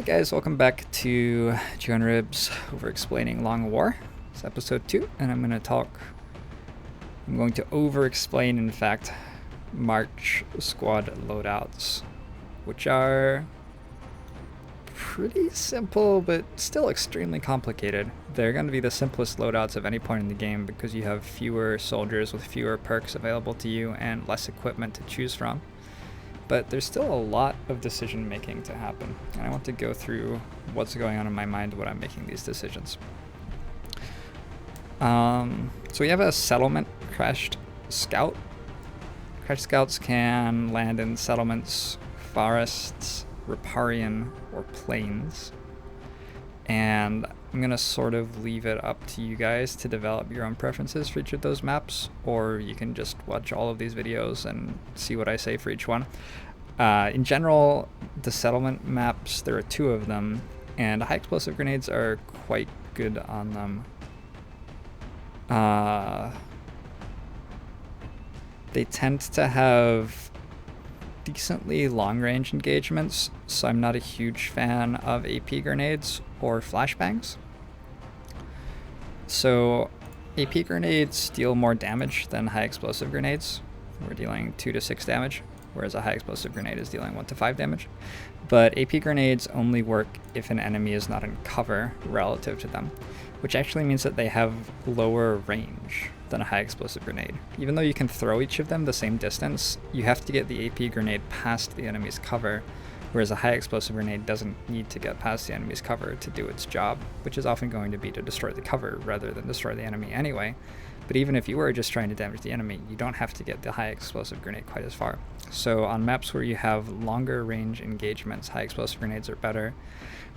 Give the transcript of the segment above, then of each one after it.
guys, welcome back to John Ribs Overexplaining Long War. It's episode 2, and I'm going to over-explain, in fact, March Squad loadouts, which are pretty simple, but still extremely complicated. They're going to be the simplest loadouts of any point in the game because you have fewer soldiers with fewer perks available to you and less equipment to choose from. But there's still a lot of decision making to happen, and I want to go through what's going on in my mind when I'm making these decisions. So we have a settlement crashed scout. Crashed scouts can land in settlements, forests, riparian, or plains. And I'm going to sort of leave it up to you guys to develop your own preferences for each of those maps, or you can just watch all of these videos and see what I say for each one. In general, the settlement maps, there are 2 of them, and high explosive grenades are quite good on them. They tend to have decently long-range engagements, so I'm not a huge fan of AP grenades or flashbangs. So AP grenades deal more damage than high explosive grenades. We're dealing 2 to 6 damage, whereas a high explosive grenade is dealing 1 to 5 damage. But AP grenades only work if an enemy is not in cover relative to them, which actually means that they have lower range than a high explosive grenade. Even though you can throw each of them the same distance, you have to get the AP grenade past the enemy's cover, whereas a high explosive grenade doesn't need to get past the enemy's cover to do its job, which is often going to be to destroy the cover rather than destroy the enemy anyway. But even if you were just trying to damage the enemy, you don't have to get the high explosive grenade quite as far. So on maps where you have longer range engagements, high explosive grenades are better.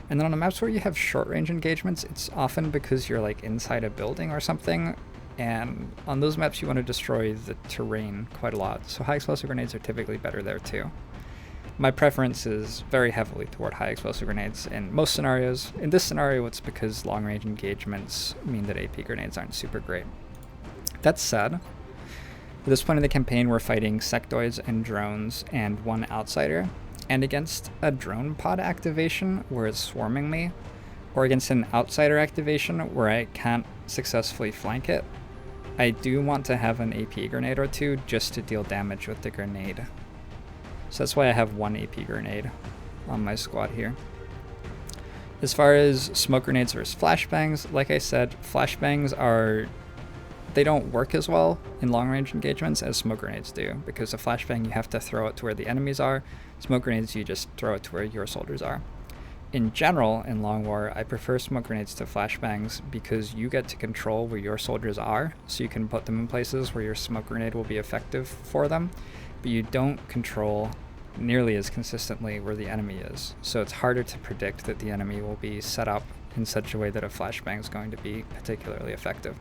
And then on the maps where you have short range engagements, it's often because you're like inside a building or something, and on those maps you want to destroy the terrain quite a lot, so high explosive grenades are typically better there too. My preference is very heavily toward high explosive grenades in most scenarios. In this scenario, it's because long range engagements mean that AP grenades aren't super great. That said, at this point in the campaign we're fighting sectoids and drones and 1 outsider, and against a drone pod activation where it's swarming me, or against an outsider activation where I can't successfully flank it, I do want to have an AP grenade or 2 just to deal damage with the grenade. So that's why I have 1 AP grenade on my squad here. As far as smoke grenades versus flashbangs, like I said, flashbangs they don't work as well in long range engagements as smoke grenades do, because a flashbang you have to throw it to where the enemies are. Smoke grenades you just throw it to where your soldiers are. In general, in Long War, I prefer smoke grenades to flashbangs because you get to control where your soldiers are, so you can put them in places where your smoke grenade will be effective for them, but you don't control nearly as consistently where the enemy is. So it's harder to predict that the enemy will be set up in such a way that a flashbang is going to be particularly effective.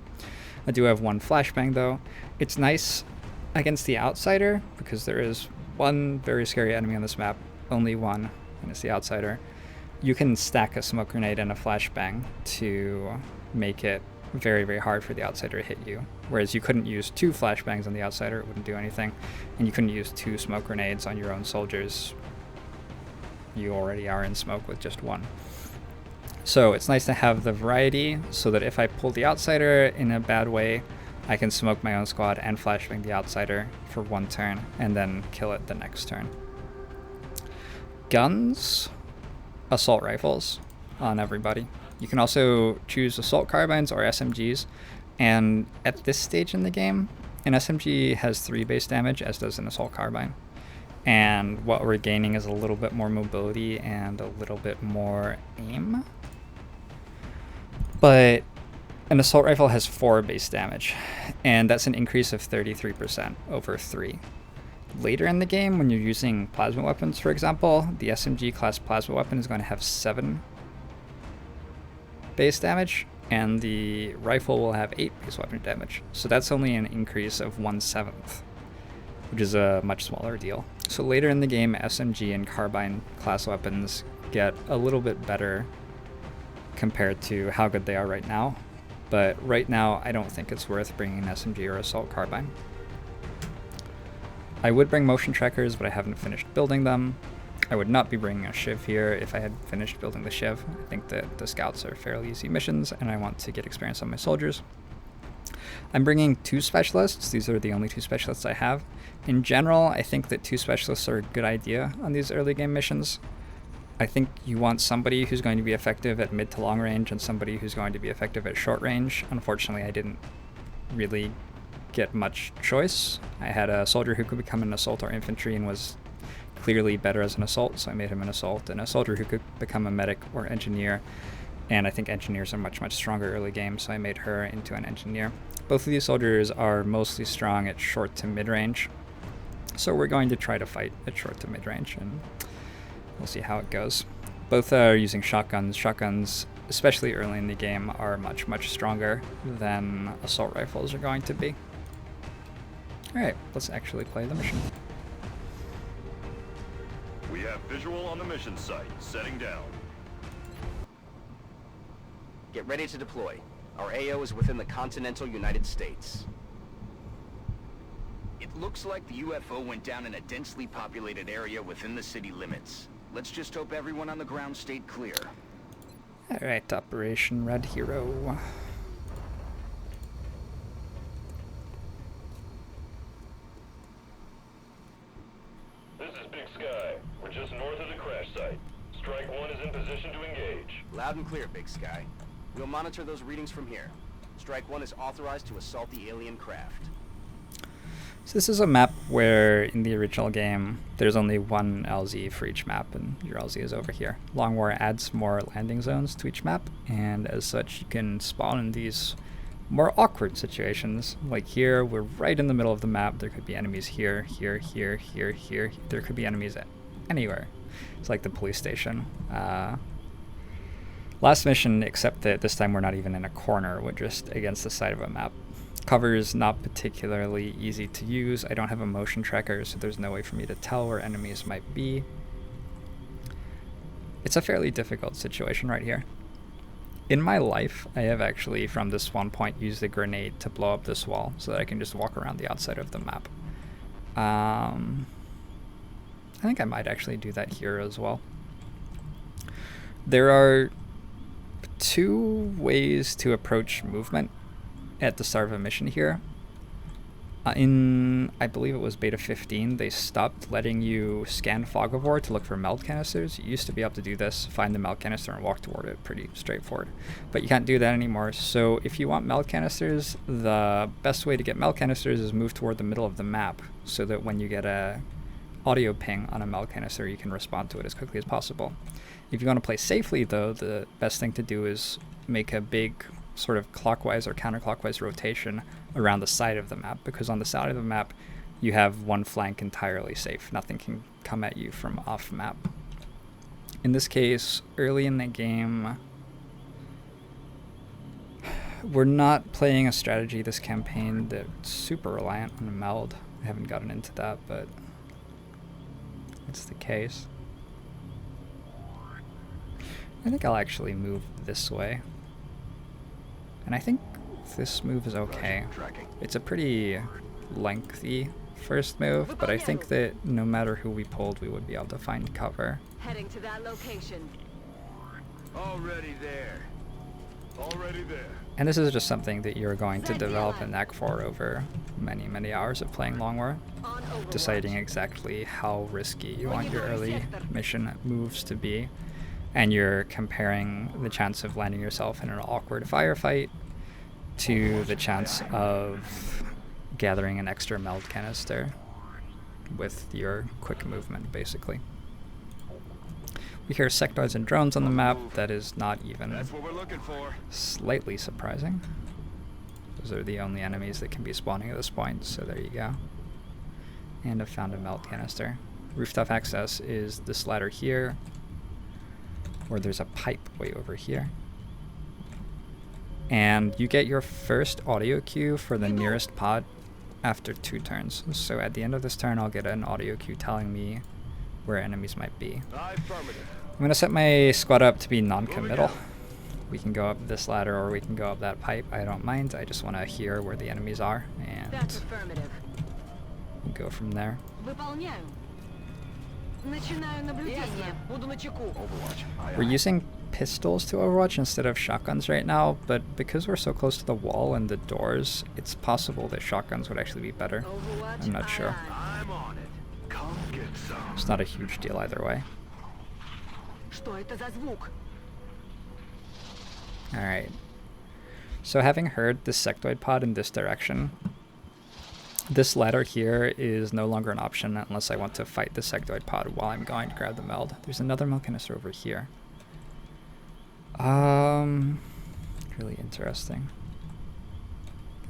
I do have 1 flashbang though. It's nice against the outsider because there is 1 very scary enemy on this map, only 1, and it's the outsider. You can stack a smoke grenade and a flashbang to make it very, very hard for the outsider to hit you. Whereas you couldn't use 2 flashbangs on the outsider, it wouldn't do anything. And you couldn't use 2 smoke grenades on your own soldiers. You already are in smoke with just 1. So it's nice to have the variety so that if I pull the outsider in a bad way, I can smoke my own squad and flashbang the outsider for 1 turn and then kill it the next turn. Guns. Assault rifles on everybody. You can also choose assault carbines or SMGs, and at this stage in the game, an SMG has 3 base damage, as does an assault carbine, and what we're gaining is a little bit more mobility and a little bit more aim. But an assault rifle has 4 base damage, and that's an increase of 33% over 3. Later in the game, when you're using plasma weapons, for example, the SMG class plasma weapon is going to have 7 base damage, and the rifle will have 8 base weapon damage. So that's only an increase of 1/7, which is a much smaller deal. So later in the game, SMG and carbine class weapons get a little bit better compared to how good they are right now. But right now, I don't think it's worth bringing an SMG or assault carbine. I would bring motion trackers, but I haven't finished building them. I would not be bringing a Shiv here if I had finished building the Shiv. I think that the scouts are fairly easy missions, and I want to get experience on my soldiers. I'm bringing 2 specialists. These are the only 2 specialists I have. In general, I think that 2 specialists are a good idea on these early game missions. I think you want somebody who's going to be effective at mid to long range and somebody who's going to be effective at short range. Unfortunately, I didn't really get much choice. I had a soldier who could become an assault or infantry and was clearly better as an assault, so I made him an assault, and a soldier who could become a medic or engineer. And I think engineers are much, much stronger early game, so I made her into an engineer. Both of these soldiers are mostly strong at short to mid-range, so we're going to try to fight at short to mid-range, and we'll see how it goes. Both are using shotguns. Shotguns, especially early in the game, are much, much stronger than assault rifles are going to be. Alright, let's actually play the mission. We have visual on the mission site. Setting down. Get ready to deploy. Our AO is within the continental United States. It looks like the UFO went down in a densely populated area within the city limits. Let's just hope everyone on the ground stayed clear. Alright, Operation Red Hero. This is Big Sky. We're just north of the crash site. Strike 1 is in position to engage. Loud and clear, Big Sky. We'll monitor those readings from here. Strike 1 is authorized to assault the alien craft. So this is a map where in the original game there's only one LZ for each map, and your LZ is over here. Long War adds more landing zones to each map, and as such you can spawn in these more awkward situations. Like here, we're right in the middle of the map. There could be enemies here, here, here, here, here. There could be enemies anywhere. It's like the police station. Last mission, except that this time we're not even in a corner, we're just against the side of a map. Cover is not particularly easy to use. I don't have a motion tracker, so there's no way for me to tell where enemies might be. It's a fairly difficult situation right here. In my life, I have actually, from this one point, used a grenade to blow up this wall so that I can just walk around the outside of the map. I think I might actually do that here as well. There are 2 ways to approach movement at the start of a mission here. In, I believe it was beta 15, they stopped letting you scan fog of war to look for meld canisters. You used to be able to do this, find the meld canister and walk toward it, pretty straightforward. But you can't do that anymore, so if you want meld canisters, the best way to get meld canisters is move toward the middle of the map, so that when you get a audio ping on a meld canister, you can respond to it as quickly as possible. If you want to play safely though, the best thing to do is make a big sort of clockwise or counterclockwise rotation around the side of the map, because on the side of the map you have one flank entirely safe. Nothing can come at you from off map. In this case, early in the game, we're not playing a strategy this campaign that's super reliant on a meld. I haven't gotten into that, but it's the case. I think I'll actually move this way. And I think this move is okay. It's a pretty lengthy first move, but I think that no matter who we pulled, we would be able to find cover. Heading to that location. Already there. Already there. And this is just something that you're going to develop a knack for over many, many hours of playing Long War, deciding exactly how risky you want your early mission moves to be. And you're comparing the chance of landing yourself in an awkward firefight to the chance of gathering an extra meld canister with your quick movement, basically. We hear sectoids and drones on the map. That is not even slightly surprising. Those are the only enemies that can be spawning at this point, so there you go. And I've found a meld canister. Rooftop access is this ladder here, or there's a pipe way over here. And you get your first audio cue for the nearest pod after 2 turns. So at the end of this turn, I'll get an audio cue telling me where enemies might be. I'm gonna set my squad up to be non-committal. We can go up this ladder or we can go up that pipe. I don't mind. I just want to hear where the enemies are and That's affirmative. go from there. Выполняю. Начинаю наблюдение. Буду начеку. Overwatch. Aye, We're aye. using pistols to Overwatch instead of shotguns right now, but because we're so close to the wall and the doors, it's possible that shotguns would actually be better. Overwatch. I'm not sure. I'm on it. Come get some. It's not a huge deal either way. Что это за звук? Alright. So having heard the sectoid pod in this direction, this ladder here is no longer an option unless I want to fight the sectoid pod while I'm going to grab the meld. There's another meld canister over here. Really interesting.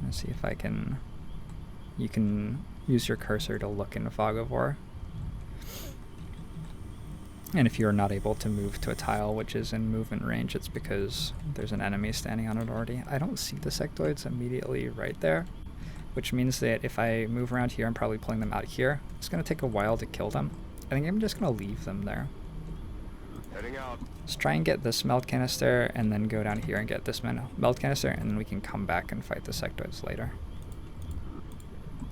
Gonna see if I can... You can use your cursor to look in Fog of War. And if you're not able to move to a tile which is in movement range, it's because there's an enemy standing on it already. I don't see the sectoids immediately right there, which means that if I move around here, I'm probably pulling them out here. It's going to take a while to kill them. I think I'm just going to leave them there. Heading out. Let's try and get this meld canister, and then go down here and get this meld canister, and then we can come back and fight the sectoids later.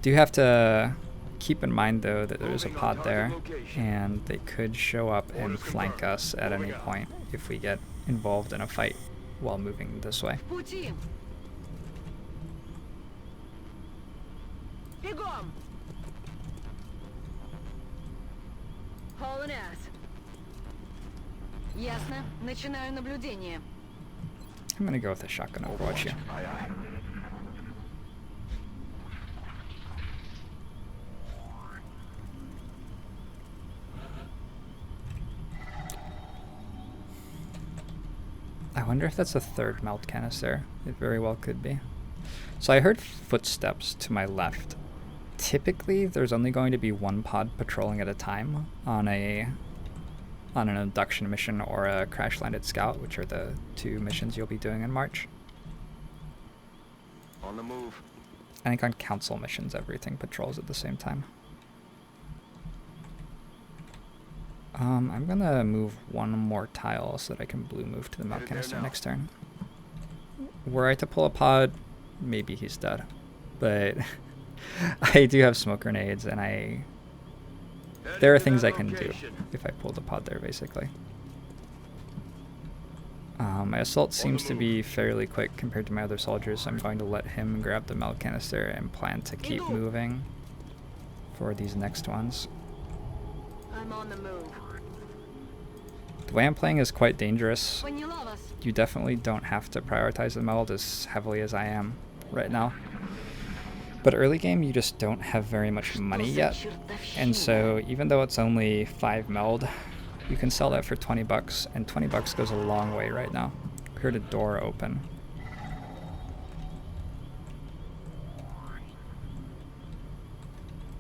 Do have to keep in mind though that there's a pod there, and they could show up and flank us at any point if we get involved in a fight while moving this way. В пути. Бегом. Hauling ass. Ясно. Начинаю наблюдение. I'm gonna go with a shotgun Overwatch here. Aye, aye. I wonder if that's a third melt canister. It very well could be. So I heard footsteps to my left. Typically, there's only going to be one pod patrolling at a time on an induction mission or a crash landed scout, which are the two missions you'll be doing in March. On the move. I think on council missions, everything patrols at the same time. I'm gonna move one more tile so that I can blue move to the melt Headed there canister now. next turn. Were I to pull a pod, maybe he's dead. But I do have smoke grenades, and there are things I can do if I pull the pod there, basically. My assault seems to be fairly quick compared to my other soldiers, so I'm going to let him grab the melt canister and plan to keep moving for these next ones. I'm on the move. The way I'm playing is quite dangerous. Поняла вас. You definitely don't have to prioritize the meld as heavily as I am right now. But early game, you just don't have very much money yet. And so even though it's only 5 meld, you can sell that for 20 bucks, and 20 bucks goes a long way right now. I heard a door open.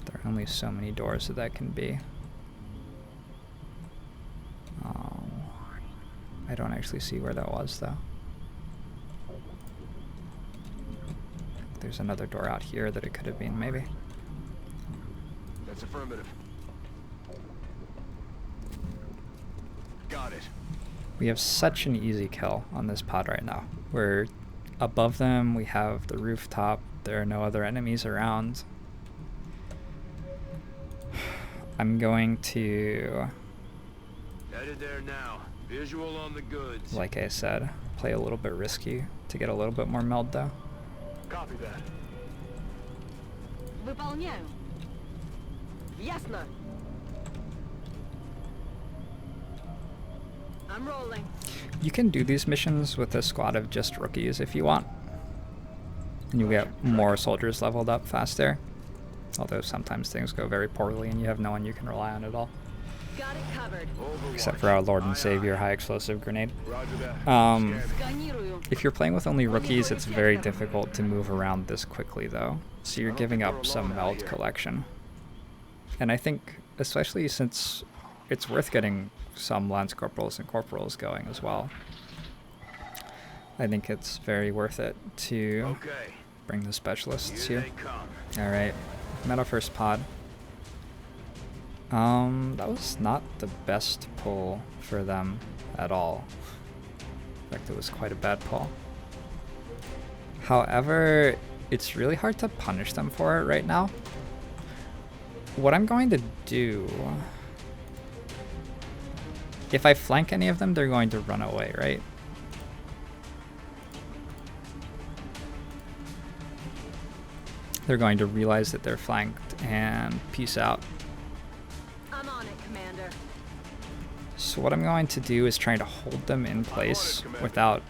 There are only so many doors that can be. I don't actually see where that was though. There's another door out here that it could have been, maybe. That's affirmative. Got it. We have such an easy kill on this pod right now. We're above them, we have the rooftop, there are no other enemies around. I'm going to, Headed there now. Visual on the goods. like I said, play a little bit risky to get a little bit more meld though. Copy that. Выполняю. Ясно. I'm rolling. You can do these missions with a squad of just rookies if you want. And you get more soldiers leveled up faster. Although sometimes things go very poorly and you have no one you can rely on at all. Got it covered. Except for our Lord and Savior high explosive grenade. Roger that. Сканирую. If you're playing with only rookies, it's very difficult to move around this quickly though. So you're giving up some meld collection. And I think, especially since it's worth getting some Lance Corporals and Corporals going as well, I think it's very worth it to Okay. bring the specialists Here here. they come. Alright, meta first pod. That was not the best pull for them at all. In fact, it was quite a bad pull. However, it's really hard to punish them for it right now. What I'm going to do if I flank any of them, they're going to run away, right? They're going to realize that they're flanked and peace out. I'm on it, Commander. So what I'm going to do is try to hold them in place without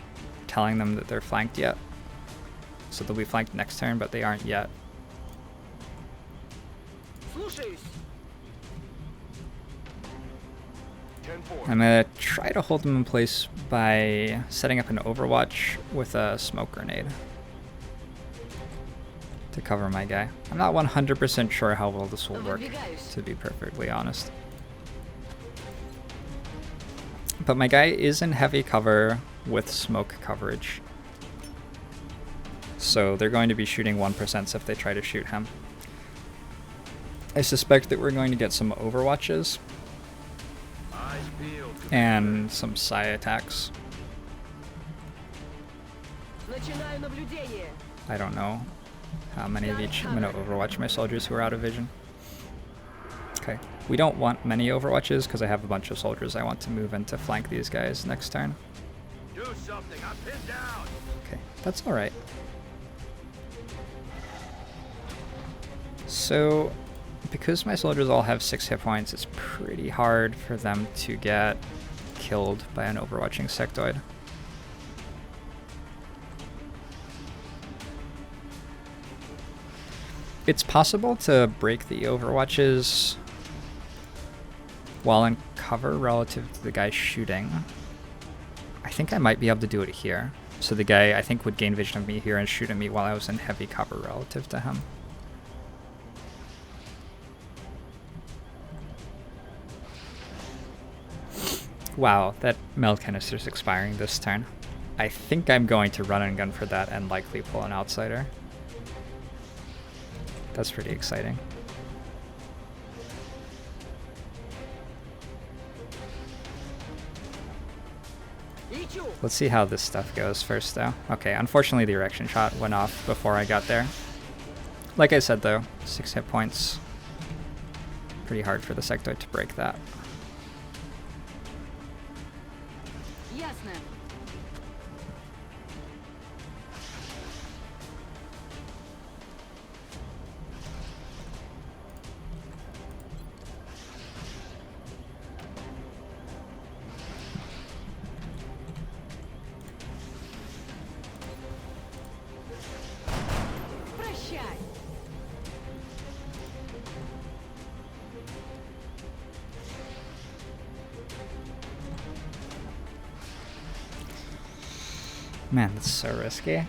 telling them that they're flanked yet. So they'll be flanked next turn, but they aren't yet. I'm going to try to hold them in place by setting up an Overwatch with a smoke grenade to cover my guy. I'm not 100% sure how well this will work, to be perfectly honest. But my guy is in heavy cover with smoke coverage. So they're going to be shooting 1% if they try to shoot him. I suspect that we're going to get some Overwatches and some Psi attacks. I don't know how many of each. I'm going to Overwatch my soldiers who are out of vision. Okay. We don't want many Overwatches because I have a bunch of soldiers I want to move in to flank these guys next turn. Do something, I'm pinned down. Okay, that's alright. So, because my soldiers all have 6 hit points, it's pretty hard for them to get killed by an overwatching sectoid. It's possible to break the overwatches while in cover relative to the guy shooting. I think I might be able to do it here. So the guy, I think, would gain vision of me here and shoot at me while I was in heavy cover relative to him. Wow, that meld canister's expiring this turn. I think I'm going to run and gun for that and likely pull an outsider. That's pretty exciting. Let's see how this stuff goes first, though. Okay, unfortunately the erection shot went off before I got there. Like I said, though, 6 hit points. Pretty hard for the sectoid to break that. Yes, ma'am. Man, that's so risky.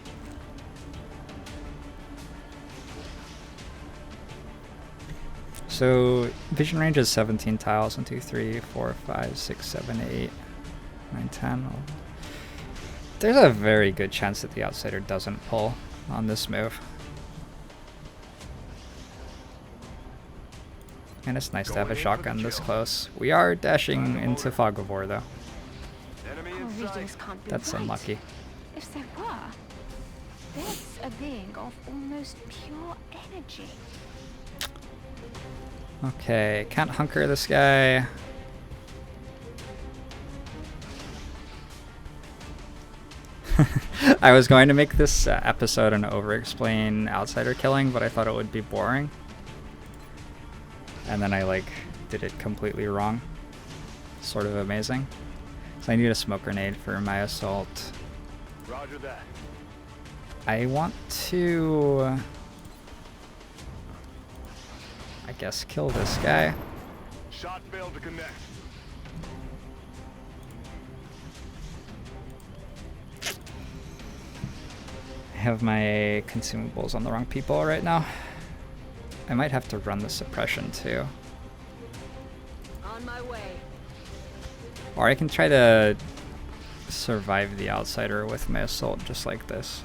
So, vision range is 17 tiles. 1, 2, 3, 4, 5, 6, 7, 8, 9, 10. There's a very good chance that the outsider doesn't pull on this move. And it's nice to have a shotgun this close. We are dashing into Fog of War, though. That's unlucky. If there were, there's a being of almost pure energy. Okay, can't hunker this guy. I was going to make this episode an Overexplained outsider killing, but I thought it would be boring. And then I did it completely wrong. Sort of amazing. So I need a smoke grenade for my assault. Roger that. I want to, I guess, kill this guy. Shot failed to connect. I have my consumables on the wrong people right now. I might have to run the suppression too. On my way. Or I can try to survive the outsider with my assault just like this.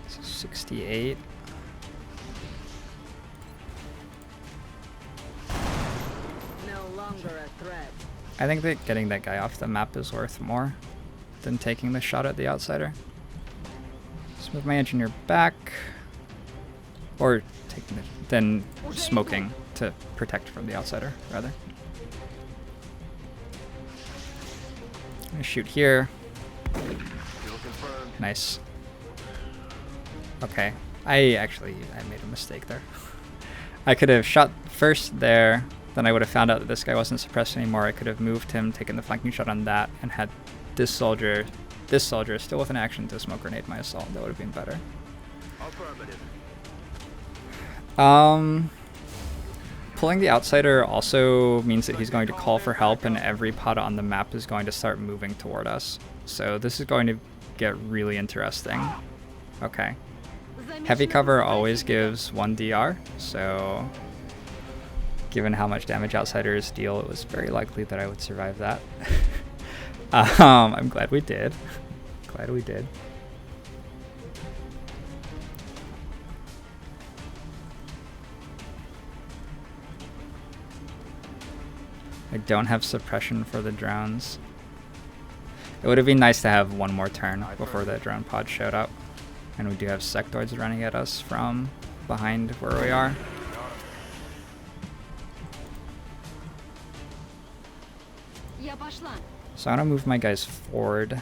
So 68. No longer a threat. I think that getting that guy off the map is worth more than taking the shot at the outsider. Move my engineer back. Or then smoking to protect from the outsider, rather. I'm gonna shoot here. Nice. Okay. I made a mistake there. I could have shot first there, then I would have found out that this guy wasn't suppressed anymore. I could have moved him, taken the flanking shot on that, and had this soldier still with an action to smoke grenade my assault. That would have been better. Pulling the outsider also means that he's going to call for help, and every pod on the map is going to start moving toward us. So this is going to get really interesting. Okay. Heavy cover always gives 1 DR, so given how much damage outsiders deal, it was very likely that I would survive that. I'm glad we did. Glad we did. I don't have suppression for the drones. It would have been nice to have one more turn before that drone pod showed up. And we do have sectoids running at us from behind where we are. So I'm gonna move my guys forward.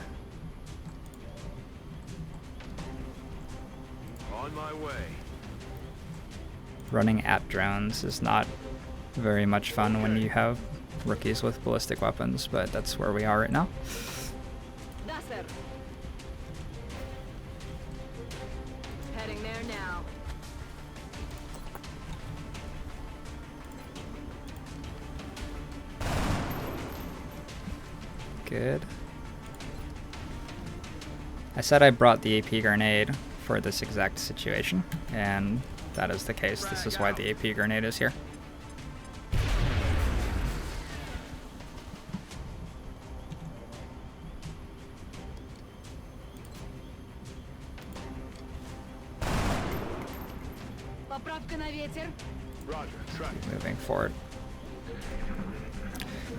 On my way. Running at drones is not very much fun when you have rookies with ballistic weapons, but that's where we are right now. Heading there now. Good. I said I brought the AP grenade for this exact situation, and that is the case. This is why the AP grenade is here. Moving forward.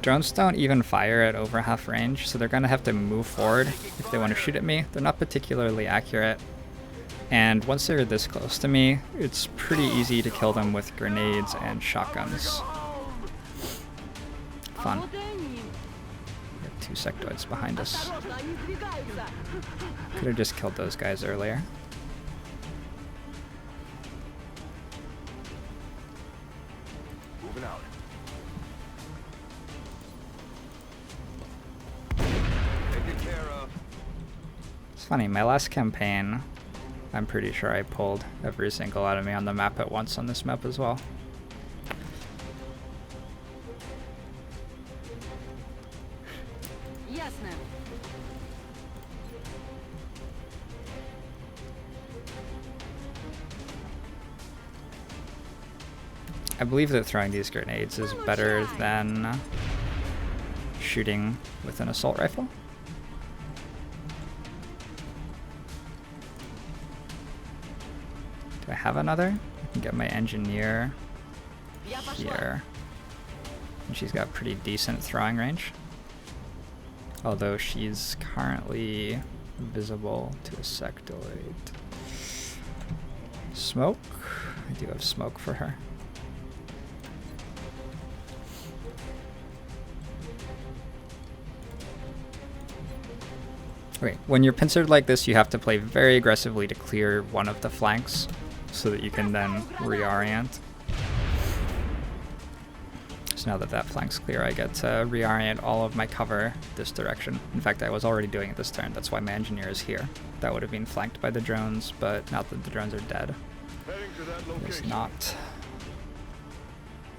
Drones don't even fire at over half range, so they're going to have to move forward if they want to shoot at me. They're not particularly accurate, and once they're this close to me, it's pretty easy to kill them with grenades and shotguns. Fun. We have 2 sectoids behind us. Could have just killed those guys earlier. Moving out. It's funny, my last campaign, I'm pretty sure I pulled every single enemy on the map at once on this map as well. Yes, ma'am. I believe that throwing these grenades is better than shooting with an assault rifle. Do I have another? I can get my engineer here. And she's got pretty decent throwing range. Although she's currently visible to a sectoid. Smoke? I do have smoke for her. Okay, when you're pincered like this, you have to play very aggressively to clear one of the flanks so that you can then reorient. So now that that flank's clear, I get to reorient all of my cover this direction. In fact, I was already doing it this turn. That's why my engineer is here. That would have been flanked by the drones, but now that the drones are dead, it's not.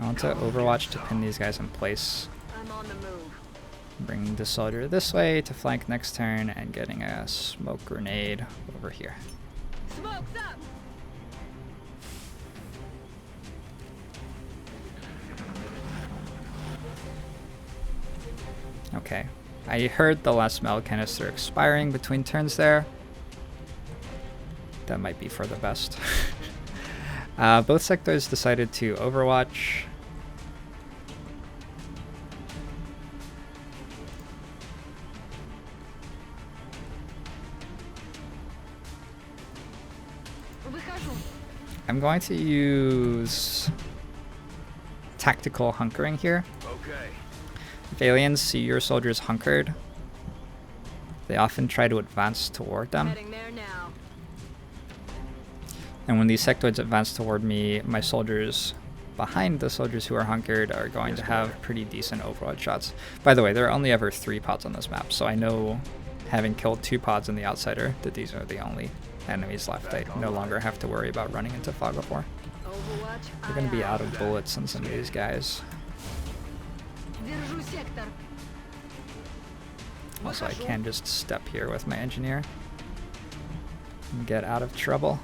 I want to Overwatch to pin these guys in place. I'm on the move. Bring the soldier this way to flank next turn, and getting a smoke grenade over here. Smoke's up. Okay, I heard the last metal canister expiring between turns there. That might be for the best. Both sectors decided to Overwatch. I'm going to use tactical hunkering here. Okay. If aliens see your soldiers hunkered, they often try to advance toward them. Heading there now. And when these sectoids advance toward me, my soldiers behind the soldiers who are hunkered are going to have pretty decent overload shots. By the way, there are only ever 3 pods on this map, so I know, having killed 2 pods in the Outsider, that these are the only enemies left. I no longer have to worry about running into Fog of War. Overwatch. We're going to be out of bullets on some of these guys. Держу сектор. Also, I can just step here with my engineer and get out of trouble.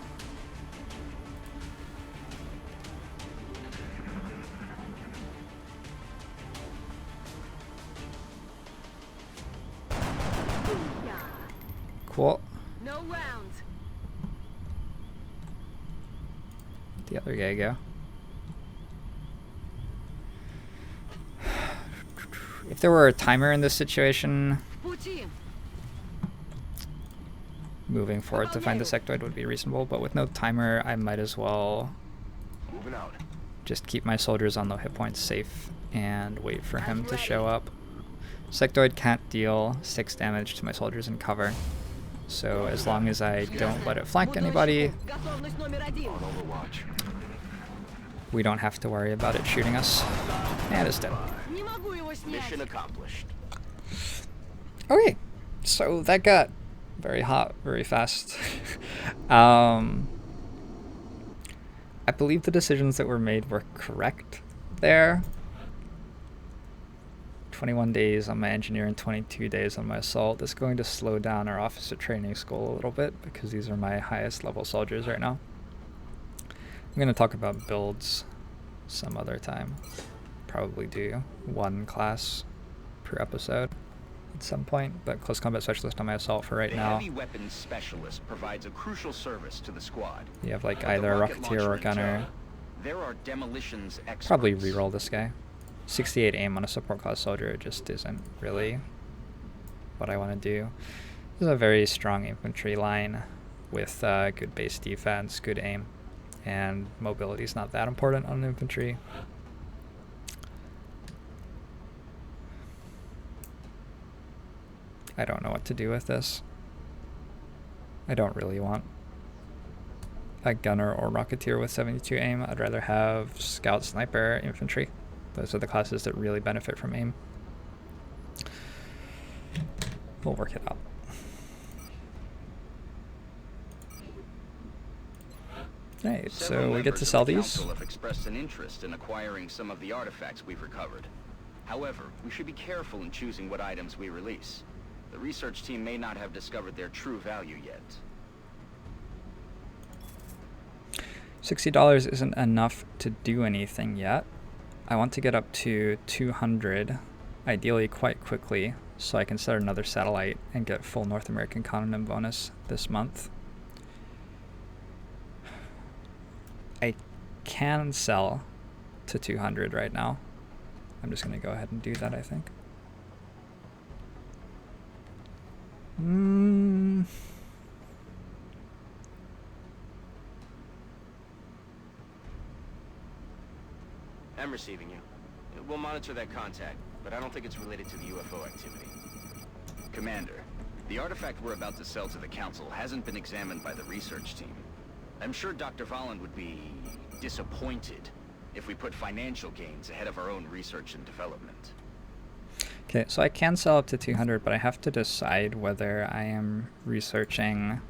Cool. No rounds. The other guy go. If there were a timer in this situation, Пути. moving forward to find the sectoid would be reasonable, but with no timer, I might as well Moving out. just keep my soldiers on low hit points safe and wait for him to show up. Sectoid can't deal 6 damage to my soldiers in cover, so as long as I don't let it flank anybody, Готовность номер 1. On Overwatch. we don't have to worry about it shooting us. And it's dead. Не могу его снять. Mission accomplished. Okay, so that got very hot very fast. I believe the decisions that were made were correct there. 21 days on my engineer and 22 days on my assault. This is going to slow down our officer training school a little bit because these are my highest level soldiers right now. I'm going to talk about builds some other time. Probably do 1 class per episode at some point, but close combat specialist on my assault for right The now. heavy weapons specialist provides a crucial service to the squad. You have like With the either a rocket rocketeer or a launcher in gunner. tow, there are demolitions experts. Probably reroll this guy. 68 aim on a support class soldier just isn't really what I want to do. This is a very strong infantry line with good base defense, good aim, and mobility is not that important on infantry. I don't know what to do with this. I don't really want a gunner or rocketeer with 72 aim. I'd rather have scout, sniper, infantry. Those are the classes that really benefit from aim. We'll work it out. Right, so we get to sell these. Council have expressed an interest in acquiring some of the artifacts we've recovered. However, we should be careful in choosing what items we release. The research team may not have discovered their true value yet. $60 isn't enough to do anything yet. I want to get up to 200, ideally quite quickly, so I can start another satellite and get full North American continent bonus this month. I can sell to 200 right now. I'm just going to go ahead and do that, I think. I'm receiving you. We'll monitor that contact, but I don't think it's related to the UFO activity. Commander, the artifact we're about to sell to the Council hasn't been examined by the research team. I'm sure Dr. Volland would be disappointed if we put financial gains ahead of our own research and development. Okay, so I can sell up to 200, but I have to decide whether I am researching...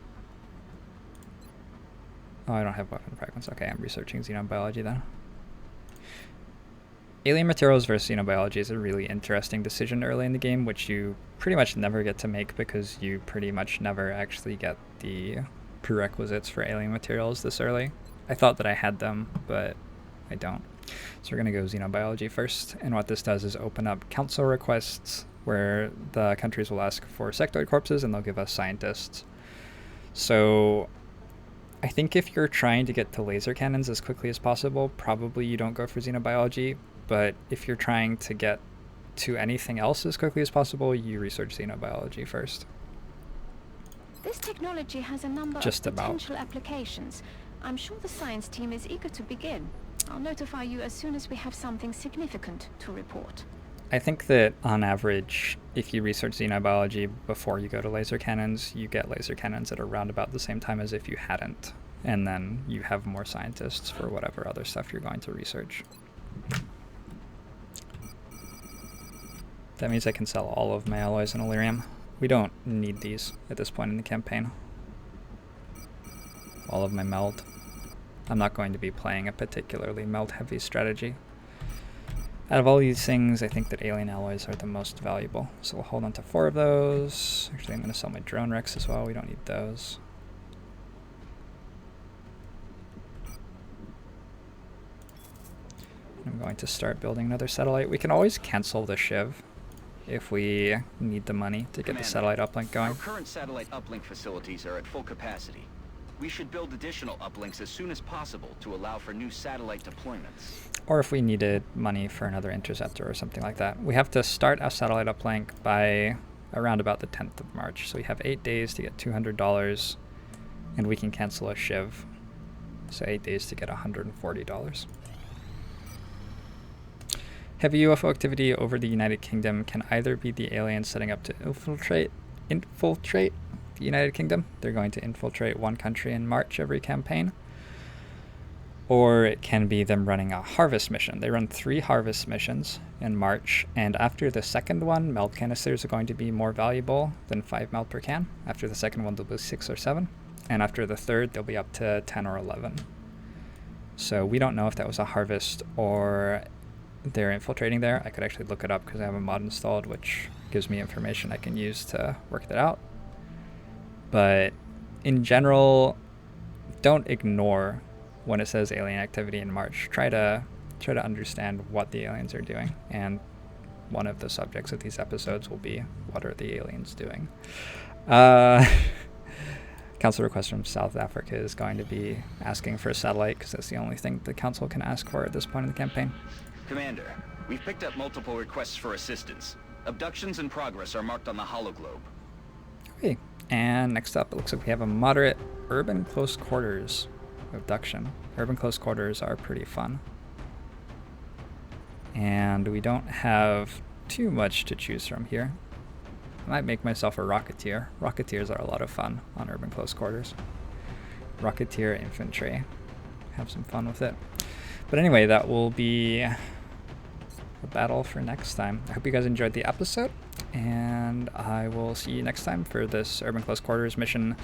Oh, I don't have weapon fragments. Okay, I'm researching xenobiology then. Alien materials versus xenobiology is a really interesting decision early in the game, which you pretty much never get to make because you pretty much never actually get the prerequisites for alien materials this early. I thought that I had them, but I don't. So we're going to go xenobiology first, and what this does is open up council requests where the countries will ask for sectoid corpses and they'll give us scientists. So I think if you're trying to get to laser cannons as quickly as possible, probably you don't go for xenobiology, but if you're trying to get to anything else as quickly as possible, you research xenobiology first. This technology has a number Just of about. potential applications, I'm sure the science team is eager to begin. I'll notify you as soon as we have something significant to report. I think that on average, if you research xenobiology before you go to laser cannons, you get laser cannons at around about the same time as if you hadn't. And then you have more scientists for whatever other stuff you're going to research. That means I can sell all of my alloys in Illyrium. We don't need these at this point in the campaign. All of my meld. I'm not going to be playing a particularly meld-heavy strategy. Out of all these things, I think that alien alloys are the most valuable. So we'll hold on to 4 of those. Actually, I'm going to sell my drone wrecks as well. We don't need those. I'm going to start building another satellite. We can always cancel the Shiv if we need the money to get the satellite uplink going. Our current satellite uplink facilities are at full capacity. We should build additional uplinks as soon as possible to allow for new satellite deployments. Or if we needed money for another interceptor or something like that. We have to start our satellite uplink by around about the 10th of March. So we have 8 days to get $200, and we can cancel a Shiv. So 8 days to get $140. Heavy UFO activity over the United Kingdom can either be the aliens setting up to infiltrate the United Kingdom. They're going to infiltrate one country in March every campaign. Or it can be them running a harvest mission. They run 3 harvest missions in March, and after the second one, meld canisters are going to be more valuable than 5 meld per can. After the second one, they'll be 6 or 7. And after the third, they'll be up to 10 or 11. So we don't know if that was a harvest or they're infiltrating there. I could actually look it up because I have a mod installed, which gives me information I can use to work that out. But in general, don't ignore when it says alien activity in March. Try to understand what the aliens are doing. And one of the subjects of these episodes will be, what are the aliens doing? Council request from South Africa is going to be asking for a satellite because that's the only thing the council can ask for at this point in the campaign. Commander, we've picked up multiple requests for assistance. Abductions in progress are marked on the hologlobe. Okay, and next up, it looks like we have a moderate urban close quarters abduction. Urban close quarters are pretty fun. And we don't have too much to choose from here. I might make myself a Rocketeer. Rocketeers are a lot of fun on urban close quarters. Rocketeer infantry. Have some fun with it. But anyway, that will be a battle for next time. I hope you guys enjoyed the episode, and I will see you next time for this urban close quarters mission,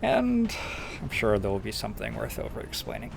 and I'm sure there will be something worth over-explaining.